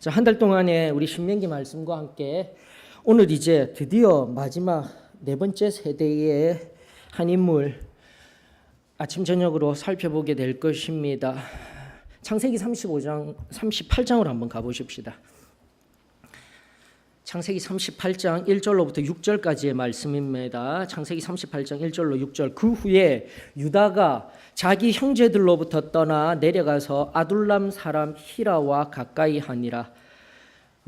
자, 한 달 동안의 우리 신명기 말씀과 함께 오늘 이제 드디어 마지막 네 번째 세대의 한 인물 아침 저녁으로 살펴보게 될 것입니다. 창세기 35장 38장으로 한번 가보십시다. 창세기 38장 1절로부터 6절까지의 말씀입니다. 창세기 38장 1절로 6절. 그 후에 유다가 자기 형제들로부터 떠나 내려가서 아둘람 사람 히라와 가까이 하니라.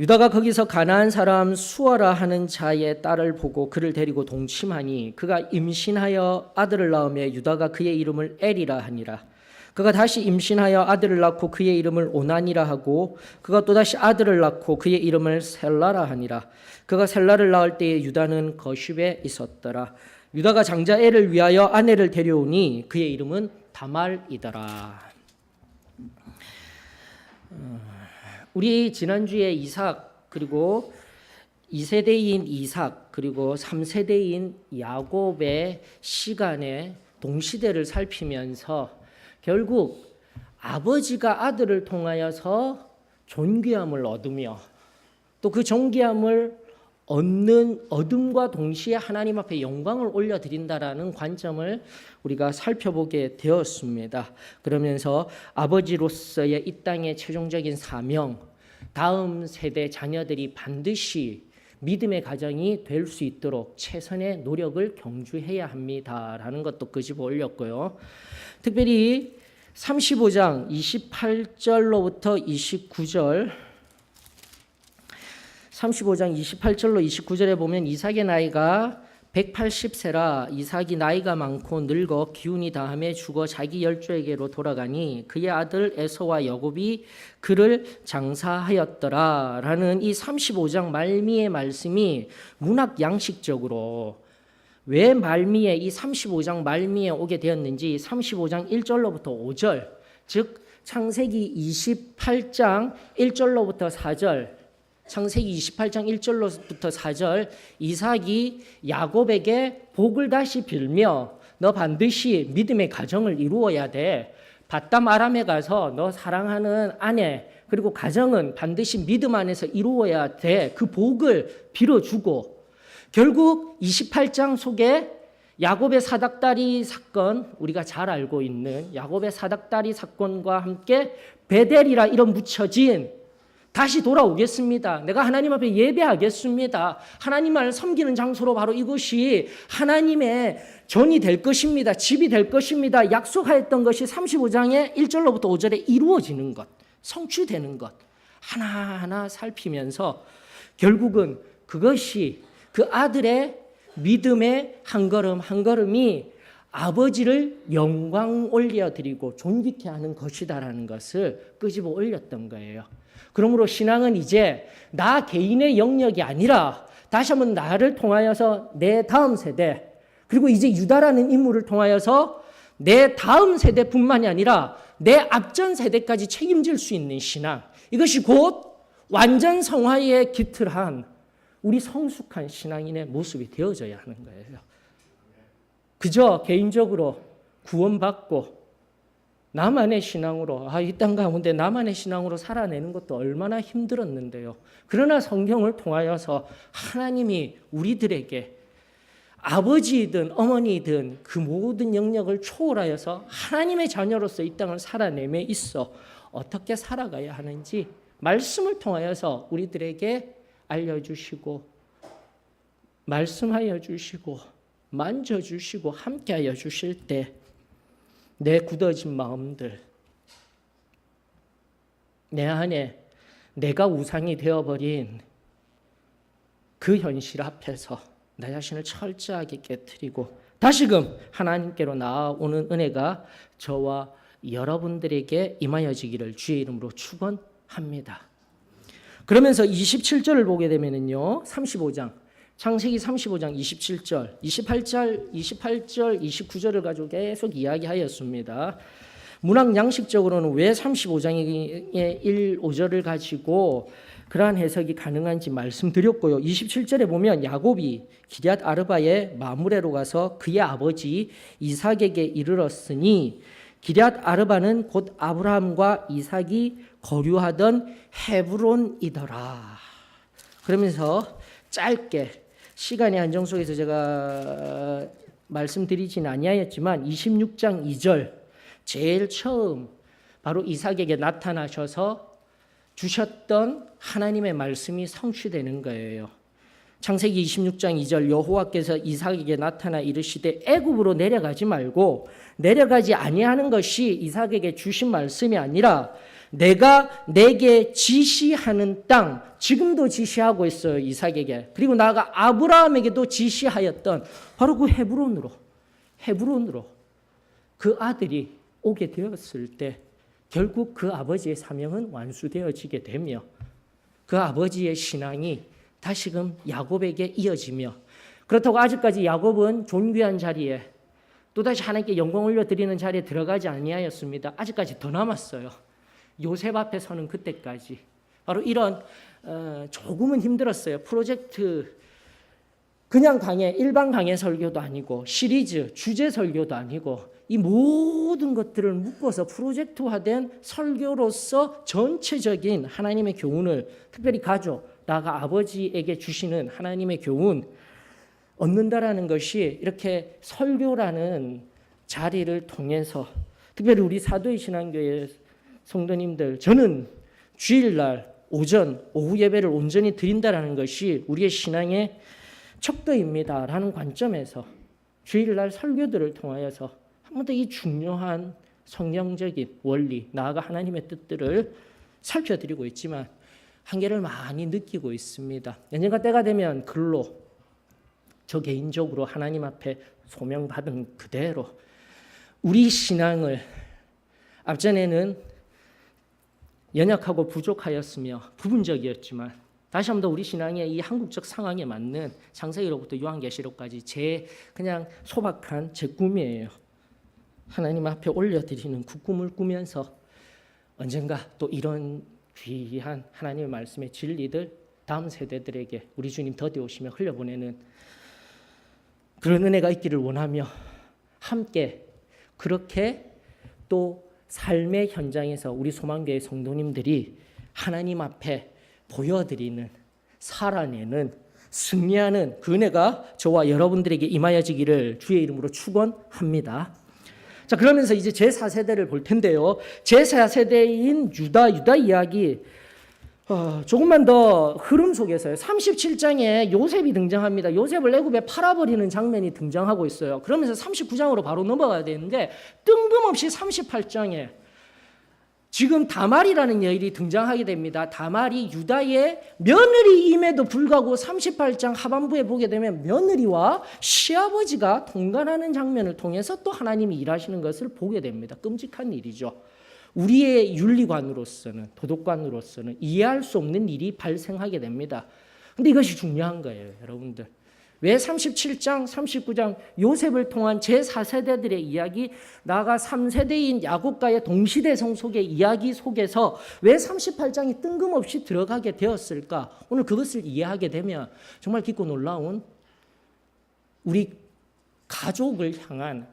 유다가 거기서 가나안 사람 수아라 하는 자의 딸을 보고 그를 데리고 동침하니 그가 임신하여 아들을 낳으며 유다가 그의 이름을 엘이라 하니라. 그가 다시 임신하여 아들을 낳고 그의 이름을 오난이라 하고 그가 또다시 아들을 낳고 그의 이름을 셀라라 하니라. 그가 셀라를 낳을 때에 유다는 거숩에 있었더라. 유다가 장자 엘을 위하여 아내를 데려오니 그의 이름은 다말이더라. 우리 지난주에 이삭 그리고 2세대인 이삭 그리고 3세대인 야곱의 시간의 동시대를 살피면서 결국 아버지가 아들을 통하여서 존귀함을 얻으며 또 그 존귀함을 얻음과 동시에 하나님 앞에 영광을 올려드린다라는 관점을 우리가 살펴보게 되었습니다. 그러면서 아버지로서의 이 땅의 최종적인 사명, 다음 세대 자녀들이 반드시 믿음의 가정이 될 수 있도록 최선의 노력을 경주해야 합니다라는 것도 끄집어 올렸고요. 특별히 35장 28절로부터 29절 35장 28절로 29절에 보면 이삭의 나이가 180세라 이삭이 나이가 많고 늙어 기운이 다함에 죽어 자기 열조에게로 돌아가니 그의 아들 에서와 야곱이 그를 장사하였더라 라는 이 35장 말미의 말씀이 문학 양식적으로 왜 말미에 이 35장 말미에 오게 되었는지 35장 1절로부터 5절 즉 창세기 28장 1절로부터 4절 창세기 28장 1절로부터 4절 이삭이 야곱에게 복을 다시 빌며 너 반드시 믿음의 가정을 이루어야 돼. 바담 아람에 가서 너 사랑하는 아내 그리고 가정은 반드시 믿음 안에서 이루어야 돼. 그 복을 빌어주고 결국 28장 속에 야곱의 사닥다리 사건 우리가 잘 알고 있는 야곱의 사닥다리 사건과 함께 베델이라 이름 붙여진 다시 돌아오겠습니다. 내가 하나님 앞에 예배하겠습니다. 하나님을 섬기는 장소로 바로 이곳이 하나님의 전이 될 것입니다. 집이 될 것입니다. 약속하였던 것이 35장의 1절로부터 5절에 이루어지는 것, 성취되는 것 하나하나 살피면서 결국은 그것이 그 아들의 믿음의 한 걸음 한 걸음이 아버지를 영광 올려드리고 존귀케 하는 것이다라는 것을 끄집어 올렸던 거예요. 그러므로 신앙은 이제 나 개인의 영역이 아니라 다시 한번 나를 통하여서 내 다음 세대 그리고 이제 유다라는 인물을 통하여서 내 다음 세대뿐만이 아니라 내 앞전 세대까지 책임질 수 있는 신앙 이것이 곧 완전 성화에 기틀한 우리 성숙한 신앙인의 모습이 되어져야 하는 거예요. 그저 개인적으로 구원받고 나만의 신앙으로 이 땅 가운데 나만의 신앙으로 살아내는 것도 얼마나 힘들었는데요. 그러나 성경을 통하여서 하나님이 우리들에게 아버지이든 어머니이든 그 모든 영역을 초월하여서 하나님의 자녀로서 이 땅을 살아내며 있어 어떻게 살아가야 하는지 말씀을 통하여서 우리들에게 알려주시고 말씀하여 주시고 만져주시고 함께하여 주실 때 내 굳어진 마음들, 내 안에 내가 우상이 되어버린 그 현실 앞에서 나 자신을 철저하게 깨트리고 다시금 하나님께로 나아오는 은혜가 저와 여러분들에게 임하여지기를 주의 이름으로 축원합니다. 그러면서 27절을 보게 되면은요, 35장 창세기 35장 27절, 28절, 29절을 가지고 계속 이야기하였습니다. 문학 양식적으로는 왜 35장의 1, 5절을 가지고 그러한 해석이 가능한지 말씀드렸고요. 27절에 보면 야곱이 기럇 아르바의 마므레로 가서 그의 아버지 이삭에게 이르렀으니 기럇 아르바는 곧 아브라함과 이삭이 거류하던 헤브론이더라. 그러면서 짧게 시간의 한정 속에서 제가 말씀드리진 아니하였지만 26장 2절 제일 처음 바로 이삭에게 나타나셔서 주셨던 하나님의 말씀이 성취되는 거예요. 창세기 26장 2절 여호와께서 이삭에게 나타나 이르시되 애굽으로 내려가지 말고 내려가지 아니하는 것이 이삭에게 주신 말씀이 아니라 내가 내게 지시하는 땅, 지금도 지시하고 있어요, 이삭에게. 그리고 나아가 아브라함에게도 지시하였던 바로 그 헤브론으로 그 아들이 오게 되었을 때 결국 그 아버지의 사명은 완수되어지게 되며 그 아버지의 신앙이 다시금 야곱에게 이어지며, 그렇다고 아직까지 야곱은 존귀한 자리에 또다시 하나님께 영광 올려드리는 자리에 들어가지 아니하였습니다. 아직까지 더 남았어요. 요셉 앞에 서는 그때까지. 바로 이런 조금은 힘들었어요. 프로젝트 그냥 강의, 일반 강의 설교도 아니고 시리즈, 주제 설교도 아니고 이 모든 것들을 묶어서 프로젝트화된 설교로서 전체적인 하나님의 교훈을 특별히 가족, 나아가 아버지에게 주시는 하나님의 교훈 얻는다라는 것이 이렇게 설교라는 자리를 통해서, 특별히 우리 사도의 신앙교회 성도님들, 저는 주일날 오전, 오후 예배를 온전히 드린다라는 것이 우리의 신앙의 척도입니다라는 관점에서 주일날 설교들을 통하여서 한 번 더 이 중요한 성경적인 원리, 나아가 하나님의 뜻들을 살펴드리고 있지만 한계를 많이 느끼고 있습니다. 언젠가 때가 되면 글로 저 개인적으로 하나님 앞에 소명받은 그대로 우리 신앙을, 앞전에는 연약하고 부족하였으며 부분적이었지만 다시 한번 더 우리 신앙의 이 한국적 상황에 맞는 창세기로부터 요한계시록까지 제 그냥 소박한 제 꿈이에요. 하나님 앞에 올려드리는 그 꿈을 꾸면서 언젠가 또 이런 귀한 하나님의 말씀의 진리들 다음 세대들에게 우리 주님 더디 오시며 흘려보내는 그런 은혜가 있기를 원하며, 함께 그렇게 또 삶의 현장에서 우리 소망교회 성도님들이 하나님 앞에 보여드리는, 살아내는, 승리하는 그 은혜가 저와 여러분들에게 임하여지기를 주의 이름으로 축원합니다. 자, 그러면서 이제 제4세대를 볼 텐데요. 제4세대인 유다 이야기 조금만 더 흐름 속에서요. 37장에 요셉이 등장합니다. 요셉을 애굽에 팔아버리는 장면이 등장하고 있어요. 그러면서 39장으로 바로 넘어가야 되는데 뜬금없이 38장에 지금 다말이라는 여인이 등장하게 됩니다. 다말이 유다의 며느리임에도 불구하고 38장 하반부에 보게 되면 며느리와 시아버지가 동반하는 장면을 통해서 또 하나님이 일하시는 것을 보게 됩니다. 끔찍한 일이죠. 우리의 윤리관으로서는, 도덕관으로서는 이해할 수 없는 일이 발생하게 됩니다. 근데 이것이 중요한 거예요, 여러분들. 왜 37장, 39장 요셉을 통한 제4세대들의 이야기, 나아가 3세대인 야곱과의 동시대성 속의 이야기 속에서 왜 38장이 뜬금없이 들어가게 되었을까? 오늘 그것을 이해하게 되면 정말 깊고 놀라운 우리 가족을 향한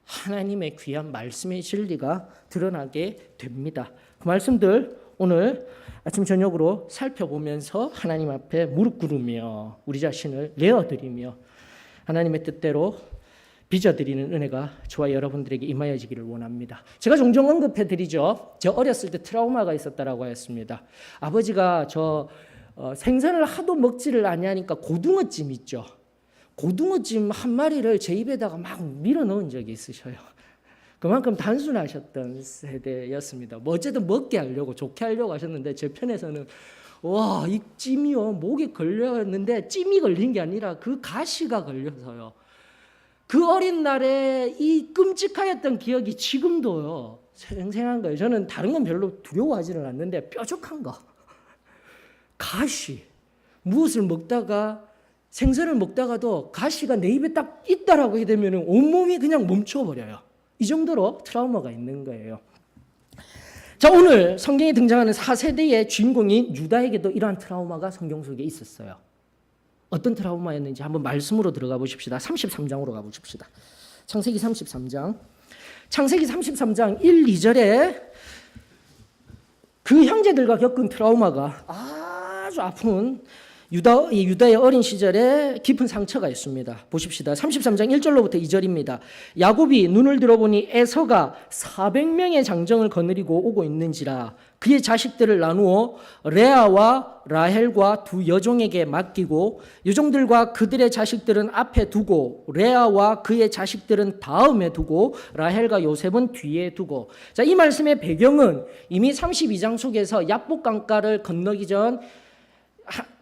하나님의 귀한 말씀의 진리가 드러나게 됩니다. 그 말씀들 오늘 아침 저녁으로 살펴보면서 하나님 앞에 무릎 꿇으며 우리 자신을 내어드리며 하나님의 뜻대로 빚어드리는 은혜가 저와 여러분들에게 임하여지기를 원합니다. 제가 종종 언급해드리죠. 저 어렸을 때 트라우마가 있었다라고 했습니다. 아버지가 저 생선을 하도 먹지를 아니하니까 고등어찜 있죠. 고등어찜 한 마리를 제 입에다가 막 밀어 넣은 적이 있으셔요. 그만큼 단순하셨던 세대였습니다. 뭐 어쨌든 먹게 하려고, 좋게 하려고 하셨는데 제 편에서는 와, 이 찜이요, 목에 걸렸는데 찜이 걸린 게 아니라 그 가시가 걸려서요. 그 어린 날에 이 끔찍하였던 기억이 지금도요 생생한 거예요. 저는 다른 건 별로 두려워하지는 않는데 뾰족한 거, 가시, 무엇을 먹다가 생선을 먹다가도 가시가 내 입에 딱 있다라고 하게 되면 온몸이 그냥 멈춰버려요. 이 정도로 트라우마가 있는 거예요. 자, 오늘 성경에 등장하는 4세대의 주인공인 유다에게도 이러한 트라우마가 성경 속에 있었어요. 어떤 트라우마였는지 한번 말씀으로 들어가 보십시다. 33장으로 가보십시다. 창세기 33장. 창세기 33장 1, 2절에 그 형제들과 겪은 트라우마가 아주 아픈 유다의 어린 시절에 깊은 상처가 있습니다. 보십시다. 33장 1절로부터 2절입니다. 야곱이 눈을 들어보니 에서가 400명의 장정을 거느리고 오고 있는지라 그의 자식들을 나누어 레아와 라헬과 두 여종에게 맡기고 여종들과 그들의 자식들은 앞에 두고 레아와 그의 자식들은 다음에 두고 라헬과 요셉은 뒤에 두고. 자, 이 말씀의 배경은 이미 32장 속에서 야복 강가를 건너기 전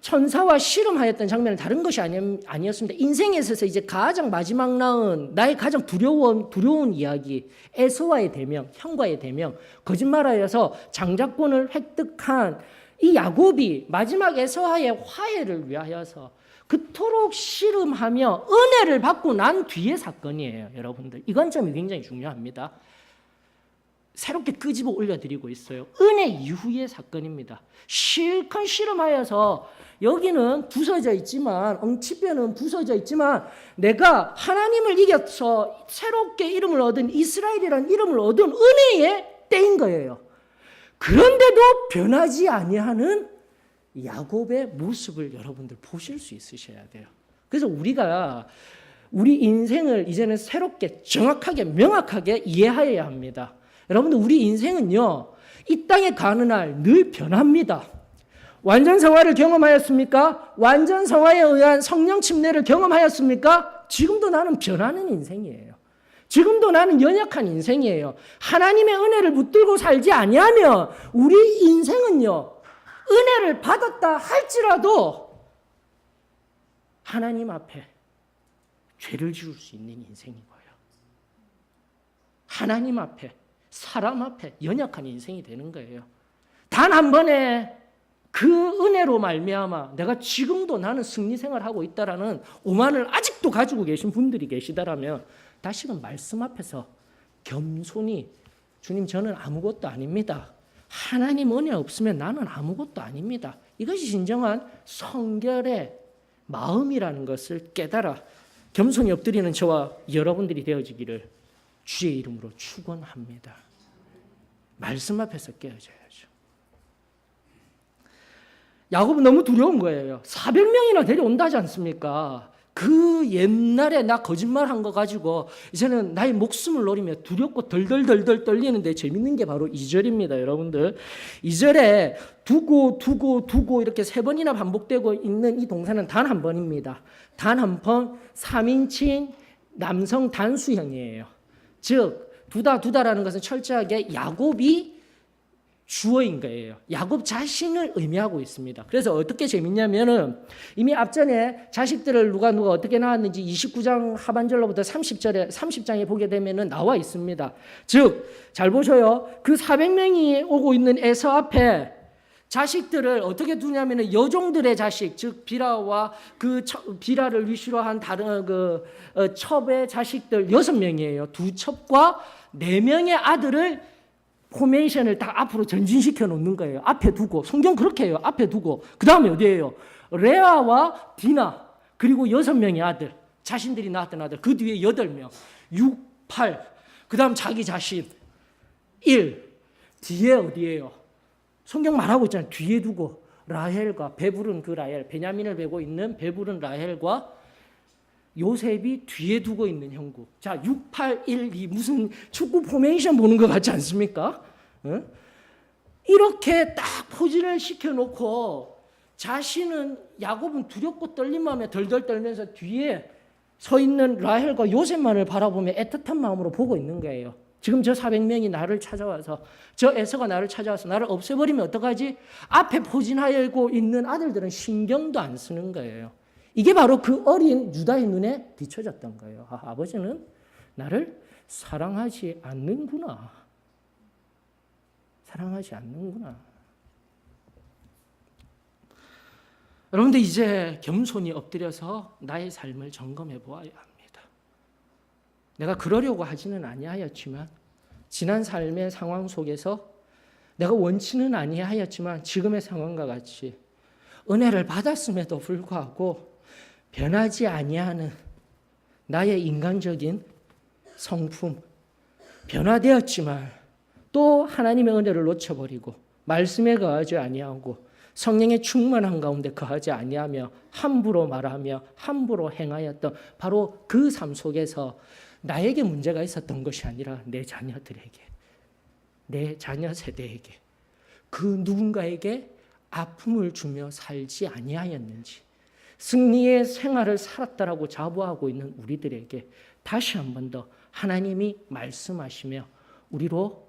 천사와 씨름하였던 장면은 다른 것이 아니었습니다. 인생에 있어서 이제 가장 마지막 나은 나의 가장 두려운 이야기, 에서와의 대명, 형과의 대명, 거짓말하여서 장자권을 획득한 이 야곱이 마지막 에서와의 화해를 위하여서 그토록 씨름하며 은혜를 받고 난 뒤의 사건이에요, 여러분들. 이 관점이 굉장히 중요합니다. 새롭게 끄집어 올려드리고 있어요. 은혜 이후의 사건입니다. 실컷 씨름하여서 여기는 부서져 있지만, 엉치뼈는 부서져 있지만 내가 하나님을 이겨서 새롭게 이름을 얻은 이스라엘이라는 이름을 얻은 은혜의 때인 거예요. 그런데도 변하지 아니하는 야곱의 모습을 여러분들 보실 수 있으셔야 돼요. 그래서 우리가 우리 인생을 이제는 새롭게 정확하게 명확하게 이해하여야 합니다. 여러분들, 우리 인생은요, 이 땅에 가는 날 늘 변합니다. 완전 성화를 경험하였습니까? 완전 성화에 의한 성령 침례를 경험하였습니까? 지금도 나는 변하는 인생이에요. 지금도 나는 연약한 인생이에요. 하나님의 은혜를 붙들고 살지 아니하면 우리 인생은요, 은혜를 받았다 할지라도 하나님 앞에 죄를 지을 수 있는 인생인 거예요. 하나님 앞에, 사람 앞에 연약한 인생이 되는 거예요. 단 한 번에 그 은혜로 말미암아 내가 지금도 나는 승리 생활하고 있다라는 오만을 아직도 가지고 계신 분들이 계시다라면 다시금 말씀 앞에서 겸손히, 주님, 저는 아무것도 아닙니다. 하나님 은혜 없으면 나는 아무것도 아닙니다. 이것이 진정한 성결의 마음이라는 것을 깨달아 겸손히 엎드리는 저와 여러분들이 되어지기를 주의 이름으로 축원합니다. 말씀 앞에서 깨어져야죠. 야곱은 너무 두려운 거예요. 400명이나 데려온다 하지 않습니까? 그 옛날에 나 거짓말한 거 가지고 이제는 나의 목숨을 노리며 두렵고 덜덜덜덜 떨리는데 재밌는 게 바로 2절입니다, 여러분들. 2절에 두고 이렇게 3번이나 반복되고 있는 이 동사는 단 한 번입니다. 단 한 번, 3인칭 남성 단수형이에요. 즉 두다라는 것은 철저하게 야곱이 주어인 거예요. 야곱 자신을 의미하고 있습니다. 그래서 어떻게 재밌냐면은 이미 앞전에 자식들을 누가 어떻게 낳았는지 29장 하반절로부터 30장에 보게 되면은 나와 있습니다. 즉, 잘 보셔요. 그 400명이 오고 있는 에서 앞에 자식들을 어떻게 두냐면은 여종들의 자식, 즉 비라와 그 비라를 위시로 한 다른 첩의 자식들 6명이에요. 두 첩과 4명의 아들을 포메이션을 다 앞으로 전진시켜 놓는 거예요. 앞에 두고. 성경 그렇게 해요. 앞에 두고. 그 다음에 어디예요? 레아와 디나, 그리고 6명의 아들, 자신들이 낳았던 아들, 그 뒤에 8명, 6, 8, 그 다음 자기 자신, 1, 뒤에 어디예요? 성경 말하고 있잖아요. 뒤에 두고 라헬과 배부른 그 라헬, 베냐민을 베고 있는 배부른 라헬과 요셉이 뒤에 두고 있는 형국. 자, 6, 8, 1, 2 무슨 축구 포메이션 보는 것 같지 않습니까? 이렇게 딱 포진을 시켜놓고 자신은, 야곱은 두렵고 떨린 마음에 덜덜 떨면서 뒤에 서 있는 라헬과 요셉만을 바라보며 애틋한 마음으로 보고 있는 거예요. 지금 저 400명이 나를 찾아와서, 저 에서가 나를 찾아와서 나를 없애버리면 어떡하지? 앞에 포진하고 있는 아들들은 신경도 안 쓰는 거예요. 이게 바로 그 어린 유다의 눈에 비춰졌던 거예요. 아버지는 나를 사랑하지 않는구나. 사랑하지 않는구나. 여러분들, 이제 겸손히 엎드려서 나의 삶을 점검해 보아야 합니다. 내가 그러려고 하지는 아니하였지만, 지난 삶의 상황 속에서 내가 원치는 아니하였지만 지금의 상황과 같이 은혜를 받았음에도 불구하고 변하지 아니하는 나의 인간적인 성품, 변화되었지만 또 하나님의 은혜를 놓쳐버리고 말씀에 거하지 아니하고 성령의 충만한 가운데 거하지 아니하며 함부로 말하며 함부로 행하였던 바로 그 삶 속에서 나에게 문제가 있었던 것이 아니라 내 자녀들에게, 내 자녀 세대에게, 그 누군가에게 아픔을 주며 살지 아니하였는지, 승리의 생활을 살았다라고 자부하고 있는 우리들에게 다시 한 번 더 하나님이 말씀하시며 우리로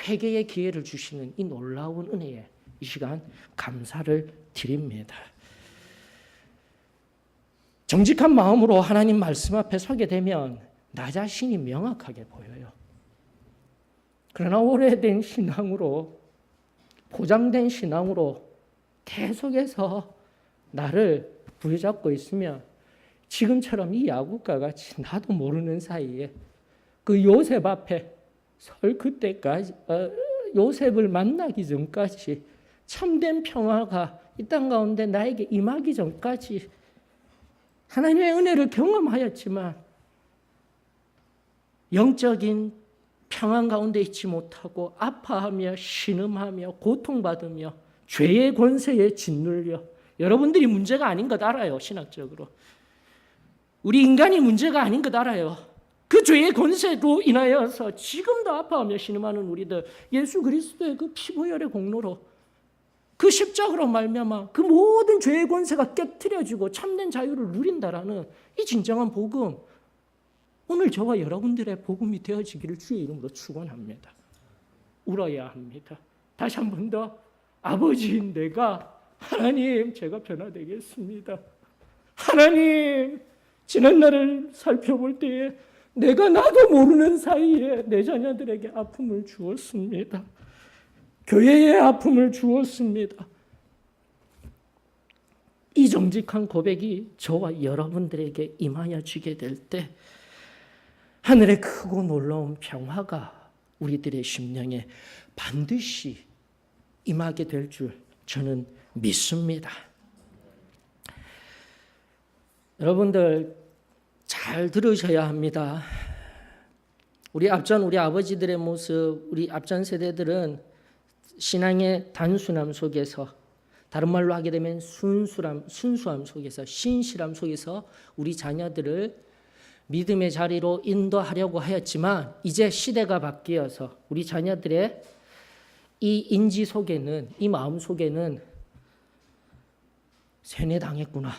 회개의 기회를 주시는 이 놀라운 은혜에 이 시간 감사를 드립니다. 정직한 마음으로 하나님 말씀 앞에 서게 되면 나 자신이 명확하게 보여요. 그러나 오래된 신앙으로, 포장된 신앙으로 계속해서 나를 부여잡고 있으면 지금처럼 이 야구가 같이 나도 모르는 사이에 그 요셉 앞에 설 그때까지, 요셉을 만나기 전까지 참된 평화가 이 땅 가운데 나에게 임하기 전까지 하나님의 은혜를 경험하였지만 영적인 평안 가운데 있지 못하고 아파하며 신음하며 고통받으며 죄의 권세에 짓눌려, 여러분들이 문제가 아닌 것 알아요. 신학적으로 우리 인간이 문제가 아닌 것 알아요. 그 죄의 권세로 인하여서 지금도 아파하며 신음하는 우리들, 예수 그리스도의 그 피보혈의 공로로, 그 십자가로 말미암아 그 모든 죄의 권세가 깨트려지고 참된 자유를 누린다라는 이 진정한 복음, 오늘 저와 여러분들의 복음이 되어지기를 주의 이름으로 축원합니다. 울어야 합니다. 다시 한 번 더 아버지인 내가, 하나님 제가 변화되겠습니다. 하나님, 지난 날을 살펴볼 때에 내가 나도 모르는 사이에 내 자녀들에게 아픔을 주었습니다. 교회에 아픔을 주었습니다. 이 정직한 고백이 저와 여러분들에게 임하여지게 될 때 하늘의 크고 놀라운 평화가 우리들의 심령에 반드시 임하게 될 줄 저는 믿습니다. 여러분들 잘 들으셔야 합니다. 우리 아버지들의 모습, 우리 앞전 세대들은 신앙의 단순함 속에서, 다른 말로 하게 되면 순수함 속에서, 신실함 속에서 우리 자녀들을 믿음의 자리로 인도하려고 하였지만 이제 시대가 바뀌어서 우리 자녀들의 이 인지 속에는, 이 마음 속에는 세뇌당했구나,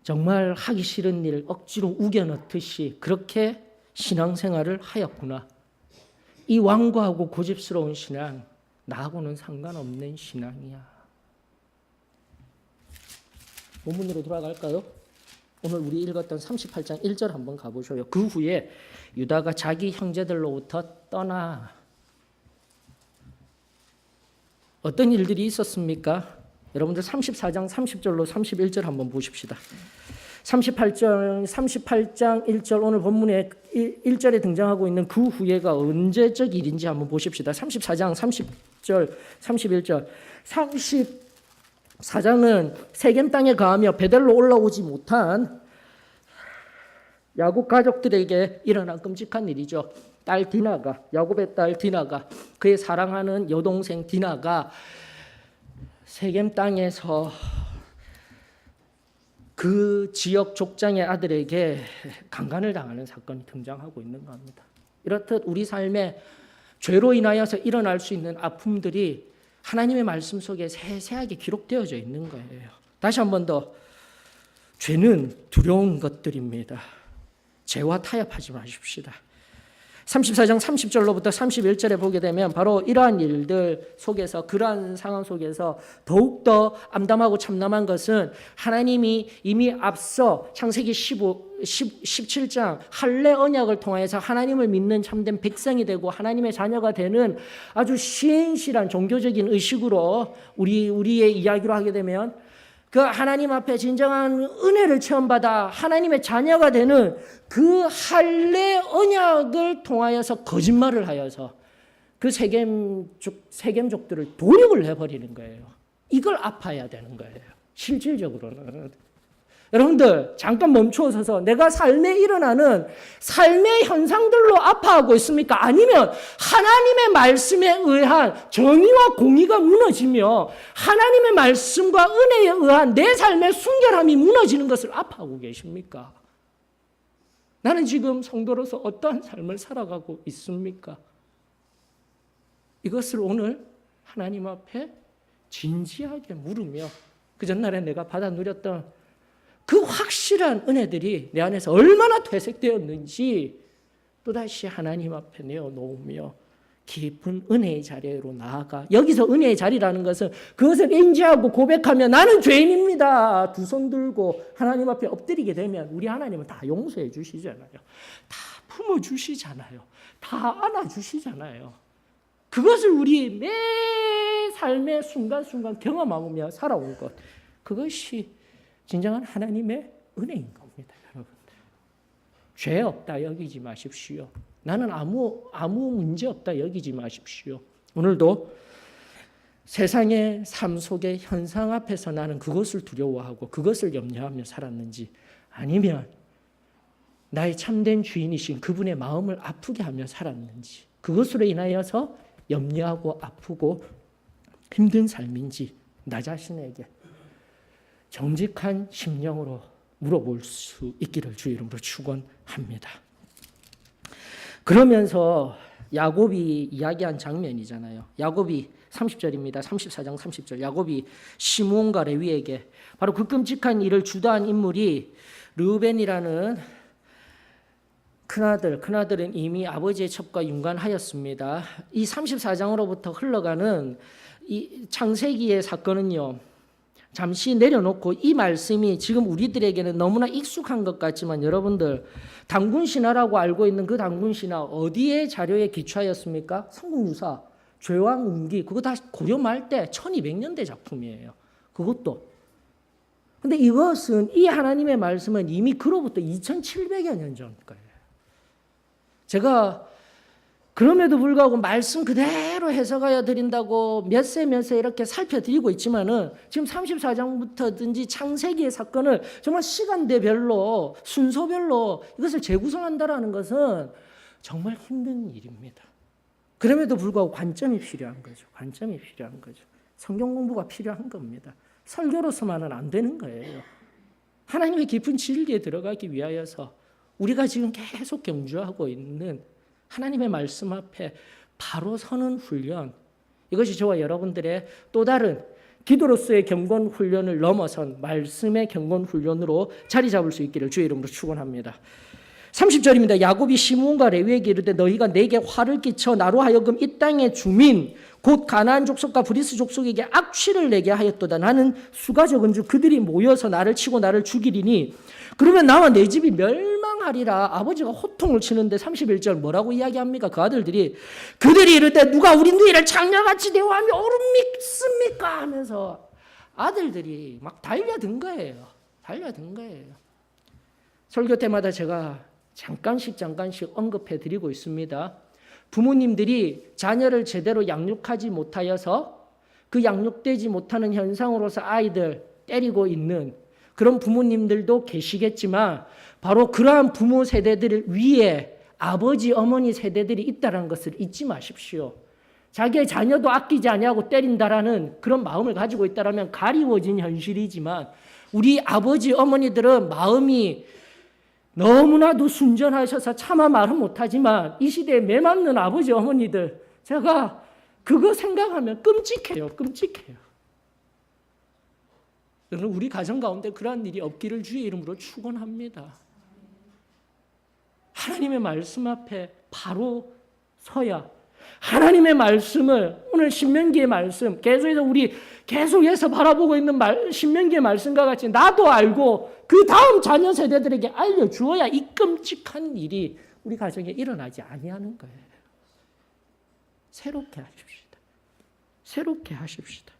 정말 하기 싫은 일 억지로 우겨넣듯이 그렇게 신앙생활을 하였구나, 이 완고하고 고집스러운 신앙 나하고는 상관없는 신앙이야. 본문으로 돌아갈까요? 오늘 우리 읽었던 38장 1절 한번 가보셔요. 그 후에 유다가 자기 형제들로부터 떠나. 어떤 일들이 있었습니까? 여러분들 34장 30절로 31절 한번 보십시다. 38장 1절, 오늘 본문에 1절에 등장하고 있는 그 후에가 언제적 일인지 한번 보십시다. 34장 30절 31절. 34장은 세겜 땅에 거하며 베델로 올라오지 못한 야곱 가족들에게 일어난 끔찍한 일이죠. 딸 디나가, 야곱의 딸 디나가, 그의 사랑하는 여동생 디나가 세겜 땅에서 그 지역 족장의 아들에게 강간을 당하는 사건이 등장하고 있는 겁니다. 이렇듯 우리 삶에 죄로 인하여서 일어날 수 있는 아픔들이 하나님의 말씀 속에 세세하게 기록되어져 있는 거예요. 다시 한 번 더, 죄는 두려운 것들입니다. 죄와 타협하지 마십시다. 34장 30절로부터 31절에 보게 되면 바로 이러한 일들 속에서, 그러한 상황 속에서 더욱더 암담하고 참담한 것은 하나님이 이미 앞서 창세기 17장 할례 언약을 통하여서 하나님을 믿는 참된 백성이 되고 하나님의 자녀가 되는 아주 신실한 종교적인 의식으로 우리의 이야기로 하게 되면 그 하나님 앞에 진정한 은혜를 체험받아 하나님의 자녀가 되는 그 할례 언약을 통하여서 거짓말을 하여서 그 세겜족들을 도륙을 해버리는 거예요. 이걸 아파야 되는 거예요. 실질적으로는. 여러분들 잠깐 멈추어서서 내가 삶에 일어나는 삶의 현상들로 아파하고 있습니까? 아니면 하나님의 말씀에 의한 정의와 공의가 무너지며 하나님의 말씀과 은혜에 의한 내 삶의 순결함이 무너지는 것을 아파하고 계십니까? 나는 지금 성도로서 어떠한 삶을 살아가고 있습니까? 이것을 오늘 하나님 앞에 진지하게 물으며 그 전날에 내가 받아 누렸던 그 확실한 은혜들이 내 안에서 얼마나 퇴색되었는지 또다시 하나님 앞에 내어놓으며 깊은 은혜의 자리로 나아가, 여기서 은혜의 자리라는 것은 그것을 인지하고 고백하며 나는 죄인입니다 두 손 들고 하나님 앞에 엎드리게 되면 우리 하나님은 다 용서해 주시잖아요. 다 품어주시잖아요. 다 안아주시잖아요. 그것을 우리 매 삶의 순간순간 경험하며 살아온 것, 그것이 진정한 하나님의 은혜인 겁니다. 여러분들, 죄 없다 여기지 마십시오. 나는 아무 문제 없다 여기지 마십시오. 오늘도 세상의 삶 속의 현상 앞에서 나는 그것을 두려워하고 그것을 염려하며 살았는지, 아니면 나의 참된 주인이신 그분의 마음을 아프게 하며 살았는지, 그것으로 인하여서 염려하고 아프고 힘든 삶인지 나 자신에게 정직한 심령으로 물어볼 수 있기를 주의 이름으로 축원합니다. 그러면서 야곱이 이야기한 장면이잖아요. 야곱이 30절입니다. 34장 30절. 야곱이 시므온과 레위에게 바로 그 끔찍한 일을 주도한 인물이 르우벤이라는 큰아들은 이미 아버지의 첩과 윤관하였습니다. 이 34장으로부터 흘러가는 이 창세기의 사건은요, 잠시 내려놓고 이 말씀이 지금 우리들에게는 너무나 익숙한 것 같지만 여러분들, 단군신화라고 알고 있는 그 단군신화 어디에 자료에 기초하였습니까? 삼국유사, 죄왕운기, 그거 다 고려 말 때 1200년대 작품이에요. 그것도. 근데 이것은, 이 하나님의 말씀은 이미 그로부터 2700여 년 전 거예요. 제가 그럼에도 불구하고 말씀 그대로 해석하여 드린다고 몇 세 이렇게 살펴드리고 있지만은 지금 34장부터든지 창세기의 사건을 정말 시간대별로 순서별로 이것을 재구성한다라는 것은 정말 힘든 일입니다. 그럼에도 불구하고 관점이 필요한 거죠. 관점이 필요한 거죠. 성경 공부가 필요한 겁니다. 설교로서만은 안 되는 거예요. 하나님의 깊은 진리에 들어가기 위하여서 우리가 지금 계속 경주하고 있는 하나님의 말씀 앞에 바로 서는 훈련, 이것이 저와 여러분들의 또 다른 기도로서의 경건 훈련을 넘어선 말씀의 경건 훈련으로 자리 잡을 수 있기를 주의 이름으로 축원합니다. 30절입니다. 야곱이 시므온과 레위에게 이르되 너희가 내게 화를 끼쳐 나로 하여금 이 땅의 주민 곧 가나안 족속과 브리스 족속에게 악취를 내게 하였도다. 나는 수가 적은즉 그들이 모여서 나를 치고 나를 죽이리니 그러면 나와 내 집이 멸망하리라. 아버지가 호통을 치는데 31절 뭐라고 이야기합니까? 그 아들들이 그들이 이르되 누가 우리 누이를 장녀같이 대우하며 옳음믿습니까? 하면서 아들들이 막 달려든 거예요. 달려든 거예요. 설교 때마다 제가 잠깐씩 언급해 드리고 있습니다. 부모님들이 자녀를 제대로 양육하지 못하여서 그 양육되지 못하는 현상으로서 아이들 때리고 있는 그런 부모님들도 계시겠지만 바로 그러한 부모 세대들 위에 아버지, 어머니 세대들이 있다는 것을 잊지 마십시오. 자기의 자녀도 아끼지 아니하고 때린다라는 그런 마음을 가지고 있다라면 가리워진 현실이지만 우리 아버지, 어머니들은 마음이 너무나도 순전하셔서 차마 말은 못하지만 이 시대에 매맞는 아버지, 어머니들, 제가 그거 생각하면 끔찍해요. 끔찍해요. 여러분, 우리 가정 가운데 그러한 일이 없기를 주의 이름으로 축원합니다. 하나님의 말씀 앞에 바로 서야 하나님의 말씀을, 오늘 신명기의 말씀 계속해서 우리 계속해서 바라보고 있는 신명기의 말씀과 같이 나도 알고 그 다음 자녀 세대들에게 알려주어야 이 끔찍한 일이 우리 가정에 일어나지 아니하는 거예요. 새롭게 하십시다. 새롭게 하십시다.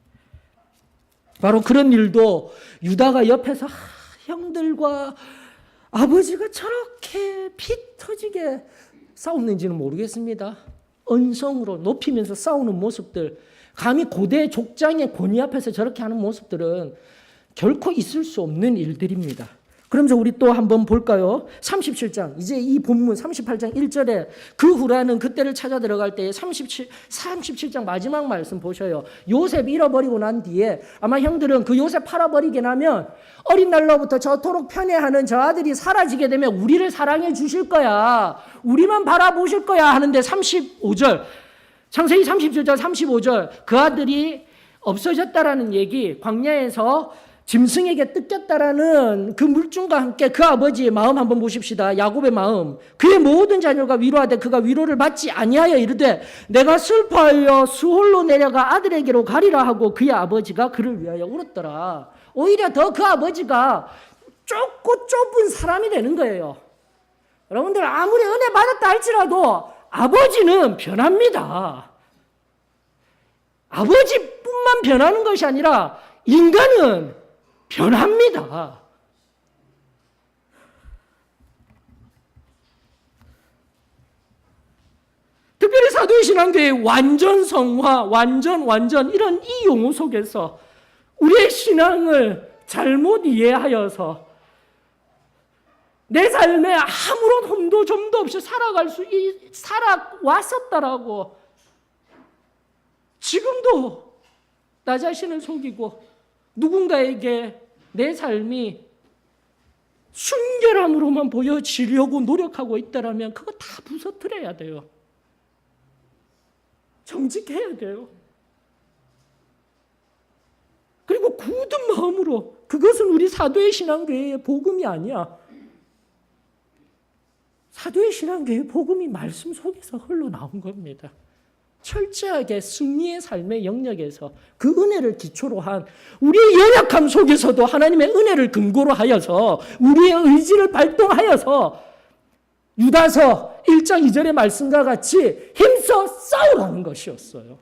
바로 그런 일도 유다가 옆에서 형들과 아버지가 저렇게 피 터지게 싸웠는지는 모르겠습니다. 언성으로 높이면서 싸우는 모습들, 감히 고대 족장의 권위 앞에서 저렇게 하는 모습들은 결코 있을 수 없는 일들입니다. 그러면서 우리 또 한번 볼까요? 37장. 이제 이 본문 38장 1절에 그 후라는 그때를 찾아 들어갈 때에 37장 마지막 말씀 보셔요. 요셉 잃어버리고 난 뒤에 아마 형들은 그 요셉 팔아버리게 나면 어린 날로부터 저토록 편애하는 저 아들이 사라지게 되면 우리를 사랑해 주실 거야. 우리만 바라보실 거야 하는데 35절. 창세기 37절 35절. 그 아들이 없어졌다라는 얘기, 광야에서 짐승에게 뜯겼다라는 그 물중과 함께 그 아버지의 마음 한번 보십시다. 야곱의 마음. 그의 모든 자녀가 위로하되 그가 위로를 받지 아니하여 이르되 내가 슬퍼하여 수홀로 내려가 아들에게로 가리라 하고 그의 아버지가 그를 위하여 울었더라. 오히려 더 그 아버지가 좁고 좁은 사람이 되는 거예요. 여러분들 아무리 은혜 받았다 할지라도 아버지는 변합니다. 아버지뿐만 변하는 것이 아니라 인간은 변합니다. 특별히 사도의 신앙교회의 완전 성화, 완전 이런 이 용어 속에서 우리의 신앙을 잘못 이해하여서 내 삶에 아무런 흠도 점도 없이 살아왔었다라고 지금도 나 자신을 속이고 누군가에게 내 삶이 순결함으로만 보여지려고 노력하고 있다라면 그거 다 부서뜨려야 돼요. 정직해야 돼요. 그리고 굳은 마음으로 그것은 우리 사도의 신앙교회의 복음이 아니야. 사도의 신앙교회의 복음이 말씀 속에서 흘러나온 겁니다. 철저하게 승리의 삶의 영역에서 그 은혜를 기초로 한 우리의 연약함 속에서도 하나님의 은혜를 근거로 하여서 우리의 의지를 발동하여서 유다서 1장 2절의 말씀과 같이 힘써 싸우라는 것이었어요.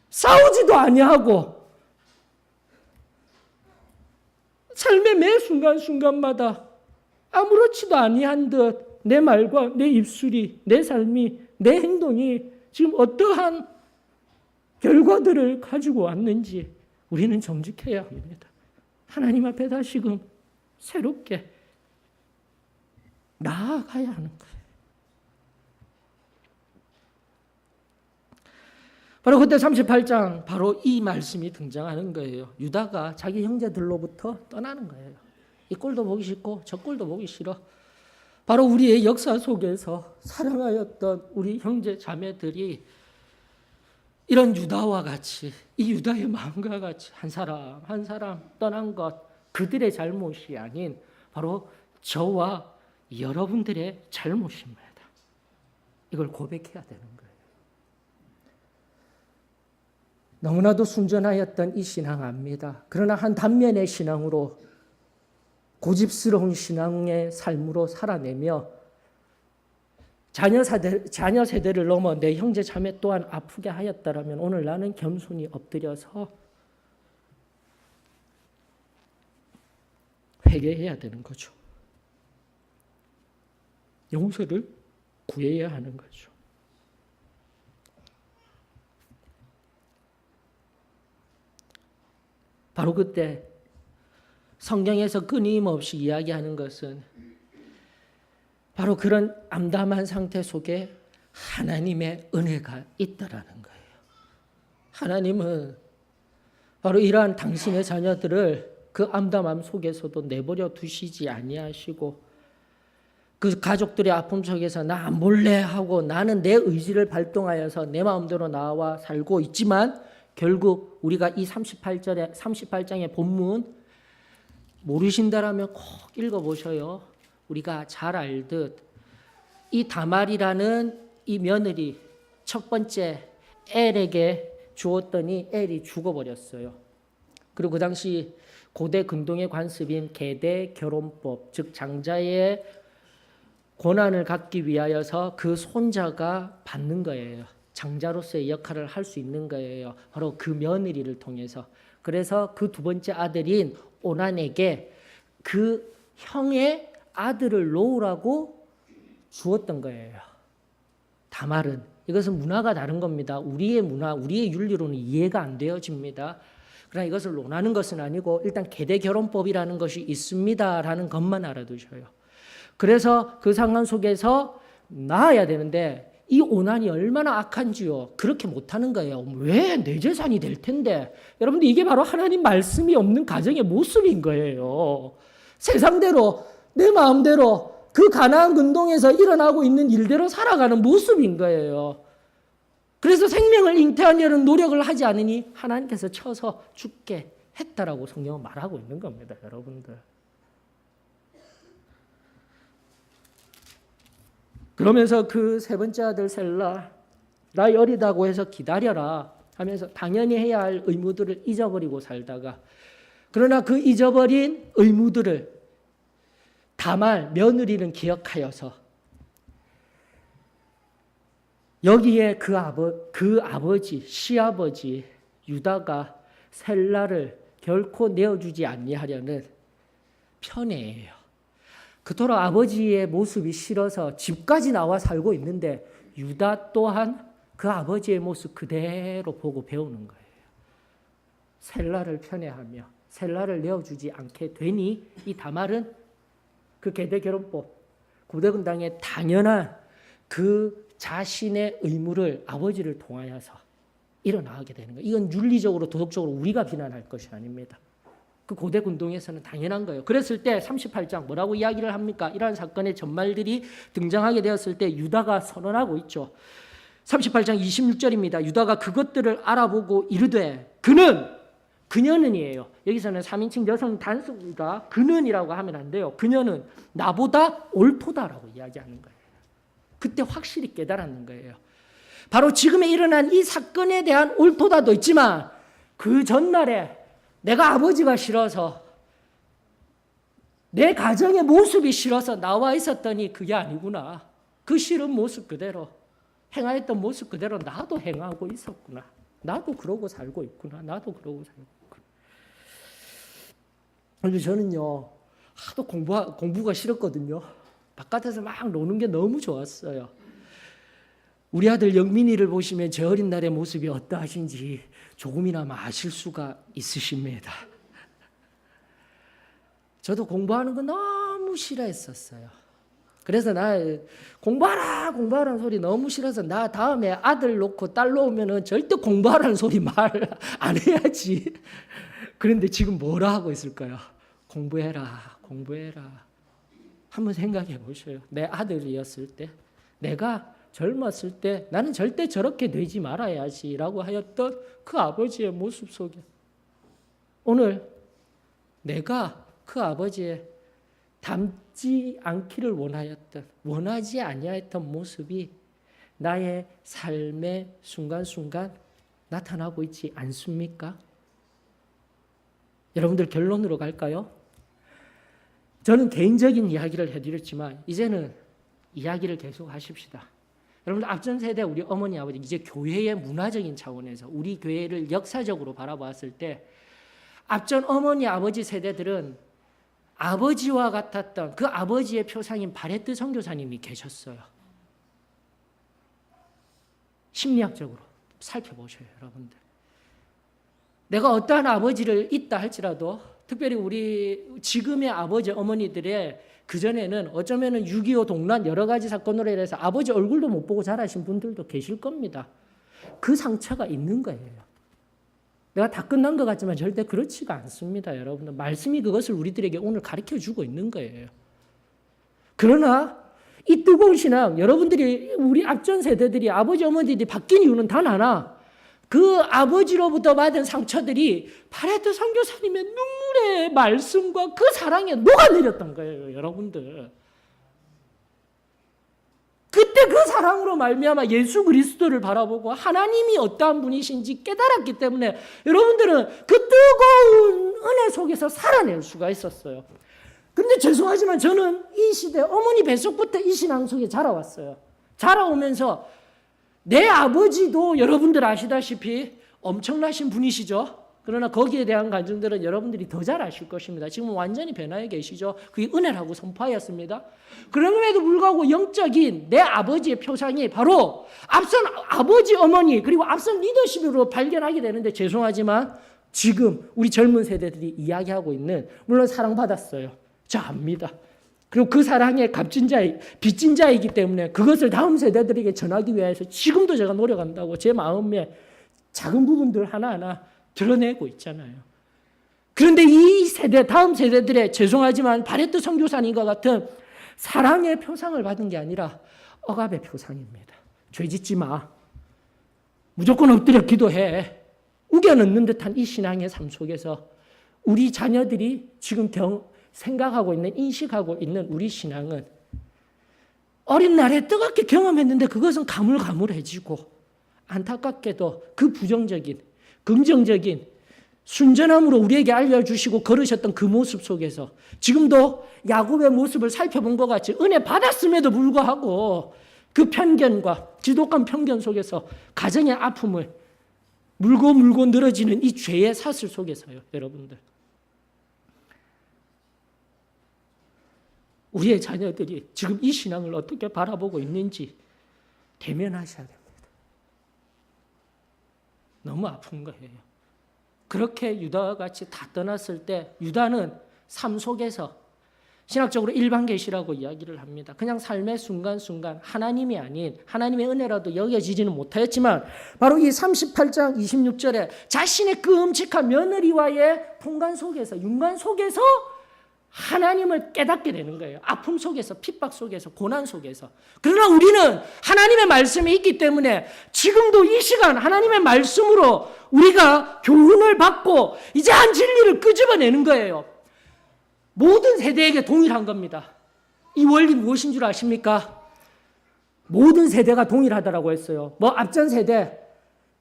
싸우지도 아니하고 삶의 매 순간순간마다 아무렇지도 아니한 듯 내 말과 내 입술이, 내 삶이, 내 행동이 지금 어떠한 결과들을 가지고 왔는지 우리는 정직해야 합니다. 하나님 앞에 다시금 새롭게 나아가야 하는 거예요. 바로 그때 38장 바로 이 말씀이 등장하는 거예요. 유다가 자기 형제들로부터 떠나는 거예요. 이 꼴도 보기 싫고 저 꼴도 보기 싫어. 바로 우리의 역사 속에서 사랑하였던 우리 형제 자매들이 이런 유다와 같이 이 유다의 마음과 같이 한 사람 한 사람 떠난 것 그들의 잘못이 아닌 바로 저와 여러분들의 잘못입니다. 이걸 고백해야 되는 거예요. 너무나도 순전하였던 이 신앙 압니다. 그러나 한 단면의 신앙으로 고집스러운 신앙의 삶으로 살아내며 자녀 세대를 넘어 내 형제 자매 또한 아프게 하였다라면 오늘 나는 겸손히 엎드려서 회개해야 되는 거죠. 용서를 구해야 하는 거죠. 바로 그때 성경에서 끊임없이 이야기하는 것은 바로 그런 암담한 상태 속에 하나님의 은혜가 있다라는 거예요. 하나님은 바로 이러한 당신의 자녀들을 그 암담함 속에서도 내버려 두시지 아니하시고 그 가족들의 아픔 속에서 나 안 볼래 하고 나는 내 의지를 발동하여서 내 마음대로 나와 살고 있지만 결국 우리가 이 38장의 본문 모르신다라면 꼭 읽어보셔요. 우리가 잘 알듯 이 다말이라는 이 며느리 첫 번째 엘에게 주었더니 엘이 죽어버렸어요. 그리고 그 당시 고대 근동의 관습인 계대 결혼법, 즉 장자의 고난을 갖기 위하여서 그 손자가 받는 거예요. 장자로서의 역할을 할 수 있는 거예요. 바로 그 며느리를 통해서. 그래서 그 두 번째 아들인 오난에게 그 형의 아들을 놓으라고 주었던 거예요. 다말은. 이것은 문화가 다른 겁니다. 우리의 문화, 우리의 윤리로는 이해가 안 되어집니다. 그러나 이것을 논하는 것은 아니고 일단 계대결혼법이라는 것이 있습니다라는 것만 알아두셔요. 그래서 그 상황 속에서 낳아야 되는데 이 오난이 얼마나 악한지요. 그렇게 못하는 거예요. 왜 내 재산이 될 텐데. 여러분들 이게 바로 하나님 말씀이 없는 가정의 모습인 거예요. 세상대로 내 마음대로 그 가나안 근동에서 일어나고 있는 일대로 살아가는 모습인 거예요. 그래서 생명을 잉태하려는 노력을 하지 않으니 하나님께서 쳐서 죽게 했다라고 성경은 말하고 있는 겁니다. 여러분들. 그러면서 그 세 번째 아들 셀라 나이 어리다고 해서 기다려라 하면서 당연히 해야 할 의무들을 잊어버리고 살다가 그러나 그 잊어버린 의무들을 다말 며느리는 기억하여서 여기에 그 아버지 시아버지 유다가 셀라를 결코 내어주지 아니하려는 편애예요. 그토록 아버지의 모습이 싫어서 집까지 나와 살고 있는데 유다 또한 그 아버지의 모습 그대로 보고 배우는 거예요. 셀라를 편애하며 셀라를 내어주지 않게 되니 이 다말은 그 계대결혼법 고대군당의 당연한 그 자신의 의무를 아버지를 통하여서 일어나게 되는 거예요. 이건 윤리적으로 도덕적으로 우리가 비난할 것이 아닙니다. 그 고대 군동에서는 당연한 거예요. 그랬을 때 38장 뭐라고 이야기를 합니까? 이러한 사건의 전말들이 등장하게 되었을 때 유다가 선언하고 있죠. 38장 26절입니다. 유다가 그것들을 알아보고 이르되 그녀는이에요. 여기서는 3인칭 여성 단수가 그는이라고 하면 안 돼요. 그녀는 나보다 옳도다라고 이야기하는 거예요. 그때 확실히 깨달았는 거예요. 바로 지금에 일어난 이 사건에 대한 옳도다도 있지만 그 전날에 내가 아버지가 싫어서 내 가정의 모습이 싫어서 나와 있었더니 그게 아니구나. 그 싫은 모습 그대로 행하였던 모습 그대로 나도 행하고 있었구나. 나도 그러고 살고 있구나. 나도 그러고 살고 있구나. 그래서 저는요 하도 공부가 싫었거든요. 바깥에서 막 노는 게 너무 좋았어요. 우리 아들 영민이를 보시면 제 어린 날의 모습이 어떠하신지 조금이나마 아실 수가 있으십니다. 저도 공부하는 거 너무 싫어했었어요. 그래서 나 공부하라는 소리 너무 싫어서 나 다음에 아들 놓고 딸 놓으면은 절대 공부하라는 소리 말 안 해야지. 그런데 지금 뭐라 하고 있을까요? 공부해라. 한번 생각해 보셔요. 내 아들이었을 때, 내가 젊었을 때 나는 절대 저렇게 되지 말아야지라고 하였던 그 아버지의 모습 속에 오늘 내가 그 아버지의 닮지 않기를 원하지 아니하였던 모습이 나의 삶의 순간순간 나타나고 있지 않습니까? 여러분들 결론으로 갈까요? 저는 개인적인 이야기를 해드렸지만 이제는 이야기를 계속 하십시다. 여러분들 앞전 세대 우리 어머니 아버지 이제 교회의 문화적인 차원에서 우리 교회를 역사적으로 바라봤을 때 앞전 어머니 아버지 세대들은 아버지와 같았던 그 아버지의 표상인 바레트 선교사님이 계셨어요. 심리학적으로 살펴보셔요, 여러분들. 내가 어떠한 아버지를 있다 할지라도 특별히 우리 지금의 아버지 어머니들의 그전에는 어쩌면 6.25 동란 여러 가지 사건으로 인해서 아버지 얼굴도 못 보고 자라신 분들도 계실 겁니다. 그 상처가 있는 거예요. 내가 다 끝난 것 같지만 절대 그렇지가 않습니다. 여러분들 말씀이 그것을 우리들에게 오늘 가르쳐주고 있는 거예요. 그러나 이 뜨거운 신앙 여러분들이 우리 앞전 세대들이 아버지 어머니들이 바뀐 이유는 단 하나 그 아버지로부터 받은 상처들이 바레트 선교사님의 눈물의 말씀과 그 사랑에 녹아내렸던 거예요. 여러분들 그때 그 사랑으로 말미암아 예수 그리스도를 바라보고 하나님이 어떠한 분이신지 깨달았기 때문에 여러분들은 그 뜨거운 은혜 속에서 살아낼 수가 있었어요. 그런데 죄송하지만 저는 이 시대 어머니 뱃속부터 이 신앙 속에 자라왔어요. 자라오면서 내 아버지도 여러분들 아시다시피 엄청나신 분이시죠. 그러나 거기에 대한 감정들은 여러분들이 더 잘 아실 것입니다. 지금 완전히 변화해 계시죠. 그게 은혜라고 선포하였습니다. 그럼에도 불구하고 영적인 내 아버지의 표상이 바로 앞선 아버지 어머니 그리고 앞선 리더십으로 발견하게 되는데 죄송하지만 지금 우리 젊은 세대들이 이야기하고 있는, 물론 사랑받았어요. 저 압니다. 그리고 그 사랑의 빚진 자이기 때문에 그것을 다음 세대들에게 전하기 위해서 지금도 제가 노력한다고 제 마음에 작은 부분들 하나하나 드러내고 있잖아요. 그런데 이 세대, 다음 세대들의, 죄송하지만 바레트 선교사님과 같은 사랑의 표상을 받은 게 아니라 억압의 표상입니다. 죄 짓지 마. 무조건 엎드려 기도해. 우겨넣는 듯한 이 신앙의 삶 속에서 우리 자녀들이 지금 생각하고 있는, 인식하고 있는 우리 신앙은 어린 날에 뜨겁게 경험했는데 그것은 가물가물해지고, 안타깝게도 그 부정적인, 긍정적인 순전함으로 우리에게 알려주시고 걸으셨던 그 모습 속에서 지금도 야곱의 모습을 살펴본 것 같이 은혜 받았음에도 불구하고 그 편견과 지독한 편견 속에서 가정의 아픔을 물고 늘어지는 이 죄의 사슬 속에서요, 여러분들. 우리의 자녀들이 지금 이 신앙을 어떻게 바라보고 있는지 대면하셔야 됩니다. 너무 아픈 거예요. 그렇게 유다와 같이 다 떠났을 때 유다는 삶 속에서 신학적으로 일반계시라고 이야기를 합니다. 그냥 삶의 순간순간 하나님이 아닌 하나님의 은혜라도 여겨지지는 못하였지만 바로 이 38장 26절에 자신의 끔찍한 며느리와의 통관 속에서, 윤관 속에서 하나님을 깨닫게 되는 거예요. 아픔 속에서, 핍박 속에서, 고난 속에서. 그러나 우리는 하나님의 말씀이 있기 때문에 지금도 이 시간 하나님의 말씀으로 우리가 교훈을 받고 이제 한 진리를 끄집어내는 거예요. 모든 세대에게 동일한 겁니다. 이 원리 무엇인 줄 아십니까? 모든 세대가 동일하다라고 했어요. 뭐 앞전 세대,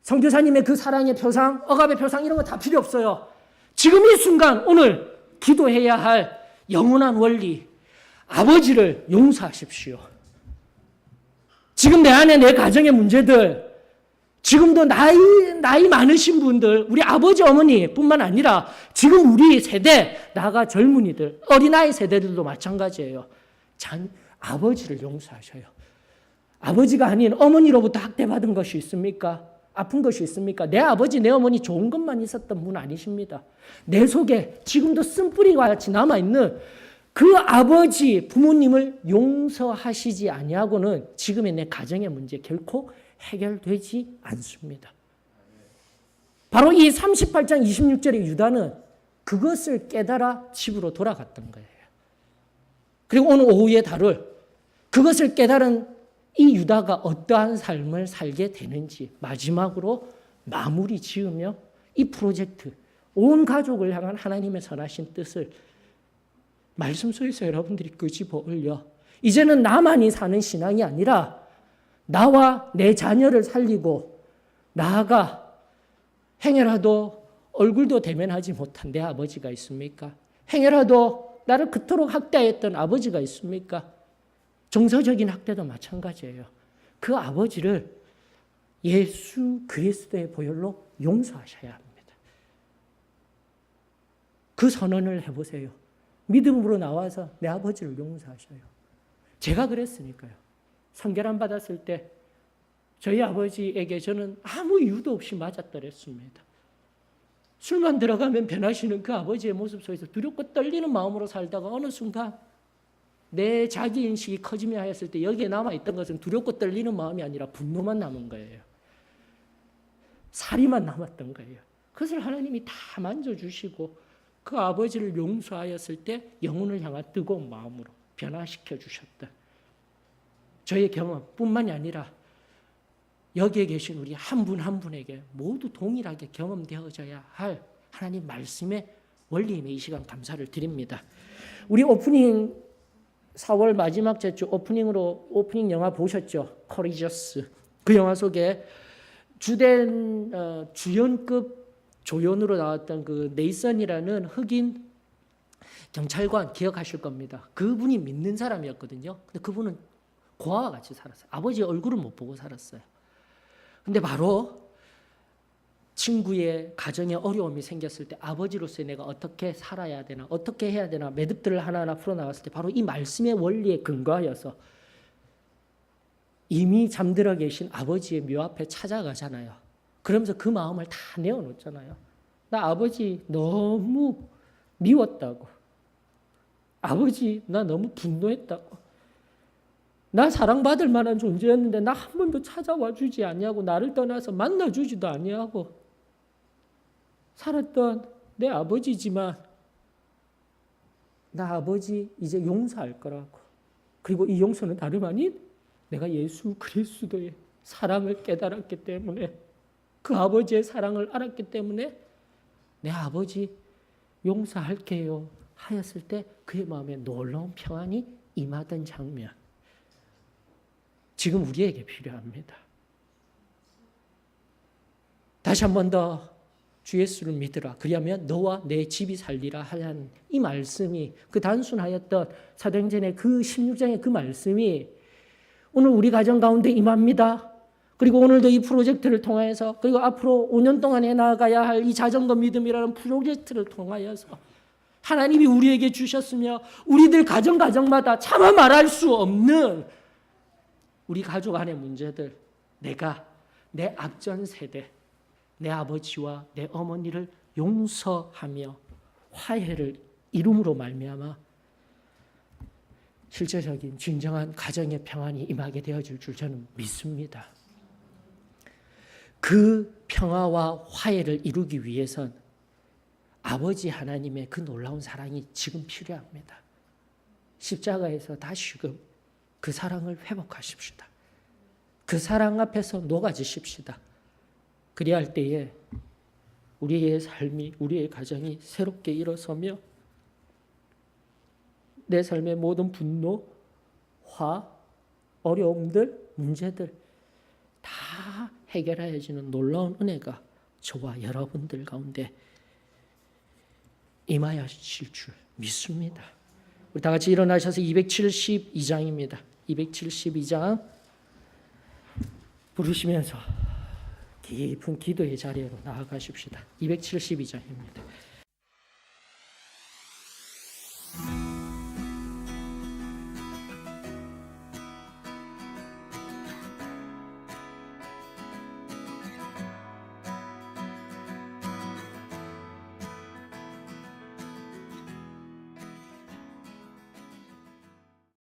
선교사님의 그 사랑의 표상, 억압의 표상 이런 거 다 필요 없어요. 지금 이 순간 오늘 기도해야 할 영원한 원리, 아버지를 용서하십시오. 지금 내 안에 내 가정의 문제들, 지금도 나이 많으신 분들, 우리 아버지 어머니뿐만 아니라 지금 우리 세대, 나아가 젊은이들, 어린아이 세대들도 마찬가지예요. 아버지를 용서하셔요. 아버지가 아닌 어머니로부터 학대받은 것이 있습니까? 아픈 것이 있습니까? 내 아버지, 내 어머니 좋은 것만 있었던 분 아니십니다. 내 속에 지금도 쓴뿌리와 같이 남아있는 그 아버지, 부모님을 용서하시지 아니하고는 지금의 내 가정의 문제 결코 해결되지 않습니다. 바로 이 38장 26절의 유다는 그것을 깨달아 집으로 돌아갔던 거예요. 그리고 오늘 오후에 다룰 그것을 깨달은 이 유다가 어떠한 삶을 살게 되는지 마지막으로 마무리 지으며 이 프로젝트, 온 가족을 향한 하나님의 선하신 뜻을 말씀 속에서 여러분들이 끄집어 올려 이제는 나만이 사는 신앙이 아니라 나와 내 자녀를 살리고 나아가 행여라도 얼굴도 대면하지 못한 내 아버지가 있습니까? 행여라도 나를 그토록 학대했던 아버지가 있습니까? 정서적인 학대도 마찬가지예요. 그 아버지를 예수 그리스도의 보혈로 용서하셔야 합니다. 그 선언을 해보세요. 믿음으로 나와서 내 아버지를 용서하셔요. 제가 그랬으니까요. 선결함 받았을 때 저희 아버지에게 저는 아무 이유도 없이 맞았더랬습니다. 술만 들어가면 변하시는 그 아버지의 모습 속에서 두렵고 떨리는 마음으로 살다가 어느 순간 내 자기인식이 커지며 하였을 때 여기에 남아있던 것은 두렵고 떨리는 마음이 아니라 분노만 남은 거예요. 살이만 남았던 거예요. 그것을 하나님이 다 만져주시고 그 아버지를 용서하였을 때 영혼을 향한 뜨거운 마음으로 변화시켜 주셨다. 저의 경험뿐만이 아니라 여기에 계신 우리 한 분 한 분에게 모두 동일하게 경험되어져야 할 하나님 말씀의 원리임에 이 시간 감사를 드립니다. 우리 오프닝 4월 마지막 주 오프닝 영화 보셨죠? 커리저스. 그 영화 속에 주된 주연급 조연으로 나왔던 그 네이선이라는 흑인 경찰관 기억하실 겁니다. 그분이 믿는 사람이었거든요. 근데 그분은 고아와 같이 살았어요. 아버지 얼굴은 못 보고 살았어요. 근데 바로 친구의 가정에 어려움이 생겼을 때 아버지로서 내가 어떻게 살아야 되나, 어떻게 해야 되나 매듭들을 하나하나 풀어나갔을 때 바로 이 말씀의 원리에 근거하여서 이미 잠들어 계신 아버지의 묘 앞에 찾아가잖아요. 그러면서 그 마음을 다 내어놓잖아요. 나 아버지 너무 미웠다고. 아버지 나 너무 분노했다고. 나 사랑받을 만한 존재였는데 나 한 번도 찾아와 주지 아니하고 나를 떠나서 만나주지도 아니하고 살았던 내 아버지지만 나 아버지 이제 용서할 거라고. 그리고 이 용서는 다름 아닌 내가 예수 그리스도의 사랑을 깨달았기 때문에 그 아버지의 사랑을 알았기 때문에 내 아버지 용서할게요 하였을 때 그의 마음에 놀라운 평안이 임하던 장면. 지금 우리에게 필요합니다. 다시 한 번 더 주 예수를 믿으라. 그리하면 너와 내 집이 살리라 하는 이 말씀이 그 단순하였던 사도행전의 그 16장의 그 말씀이 오늘 우리 가정 가운데 임합니다. 그리고 오늘도 이 프로젝트를 통해서 그리고 앞으로 5년 동안 해나가야 할 이 자전거 믿음이라는 프로젝트를 통하여서 하나님이 우리에게 주셨으며 우리들 가정마다 차마 말할 수 없는 우리 가족 안의 문제들, 내가 내 앞전 세대, 내 아버지와 내 어머니를 용서하며 화해를 이룸으로 말미암아 실제적인 진정한 가정의 평안이 임하게 되어질 줄 저는 믿습니다. 그 평화와 화해를 이루기 위해선 아버지 하나님의 그 놀라운 사랑이 지금 필요합니다. 십자가에서 다시금 그 사랑을 회복하십시다. 그 사랑 앞에서 녹아지십시다. 그리야 할 때에 우리의 삶이, 우리의 가정이 새롭게 일어서며 내 삶의 모든 분노, 화, 어려움들, 문제들 다 해결하여지는 놀라운 은혜가 저와 여러분들 가운데 임하여질 줄 믿습니다. 우리 다 같이 일어나셔서 272장입니다. 272장 부르시면서 깊은 기도의 자리로 나아가십시다. 272장입니다.